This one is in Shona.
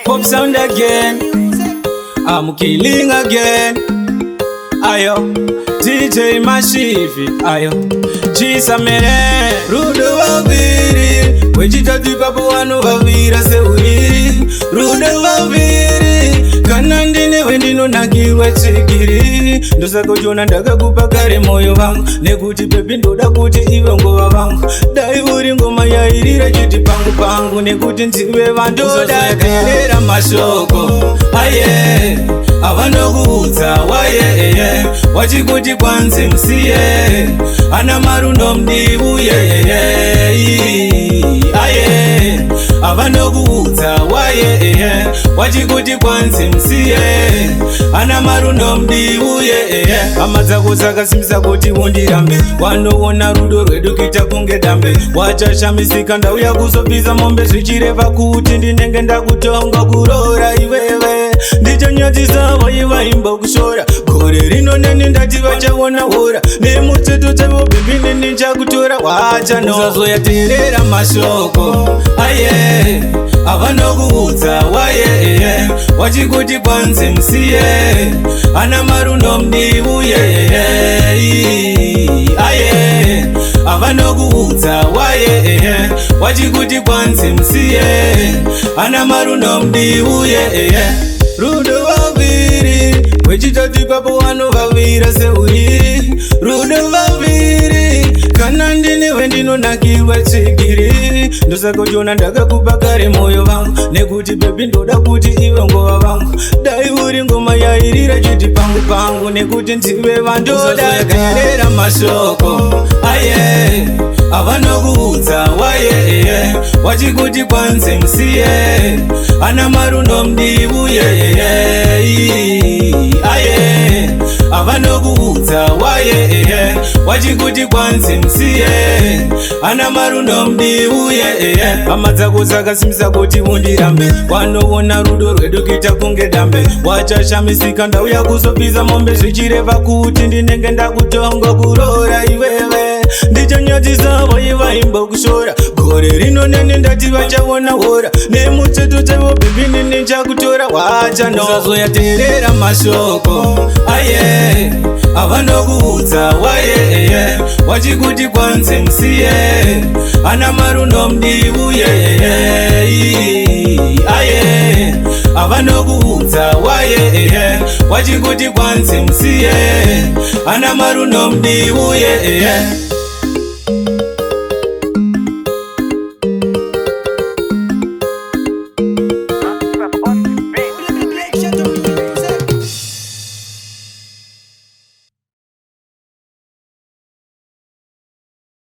Pop sound again, I'm killing again. Ayo, DJ Mashifi, ayo, Chisamere, Rudo Vaviri, Wejitati Papu Wanu Vavira Seuri, Rudo Vaviri, Kanandine Wendino Nakiwa Chigiri, Dosako Jona Daga Kupakare Moyo Vangu, Nekuti Pepindo Dakuti Ivango Vangu, Daiuri Ngoma ya Irira Jiti Pangu Pangu, Nekuti Ntiwe Vandu Daga Mashoko, aye, Avanoguza, waye, Wachikuti Kwanzi Msiye, Ana Marundo Mdibuye, aye, Avanoguza, waye, Wachikuti Kwanzi Msiye, Ana Marundo Mdibuye, Amaza kusaka simisa kuti undirambe, Wanoona rudo rwedu kita kunge dambe, Wachashamisa ndauya kuzopiza mombe zvichireva kuti ndinenge ndakutonga kurora iwewe, ndicho nyoti zavo ivaimba kushora, gore rino neni ndati vachaona hora, nemutseto chavo bimbi neni nchakutora, wachanozoyaterera mashoko, aye, avanokuudza waye, wachikuti Kwanzi Msiye, Ana Marundo Mdibuye, aye, avanokuudza waye, wachikuti Kwanzi Msiye, Ana Marundo Mdibuye, Rudo Vaviri, Wejitati Papu Wanu Vavira Seuri, Rudo Vaviri, Kanandine Wendino Nakiwa Chigiri, Dosako Jona Daga Kupakare Moyo Vangu, Nekuti Pepindo Dakuti Ivango Vangu, Daiuri Ngoma ya Irira Jiti Pangu Pangu, Nekuti Ntiwe Vandu Daga Mashoko, aye, Avanoguza, waye, Wachikuti Kwanzi Msiye, Ana Marundo Mdibuye, aye, Avanoguza, waye, Wachikuti Kwanzi Msiye, Ana Marundo Mdibuye, Amaza kusaka simisa kuti undirambe, Wanoona rudo rwedu kita kunge dambe, Wachashamisa ndauya kuzopiza mombe zvichireva kuti ndinenge ndakutonga kurora iwewe, ndicho nyoti zavo ivaimba kushora, gore rino neni ndati vachaona hora, nemutseto chavo bimbi neni nchakutora, wachanozoyaterera mashoko, aye, avanokuudza waye, wachikuti Kwanzi Msiye, Ana Marundo Mdibuye, aye, avanokuudza waye, wachikuti Kwanzi Msiye, Ana Marundo Mdibuye.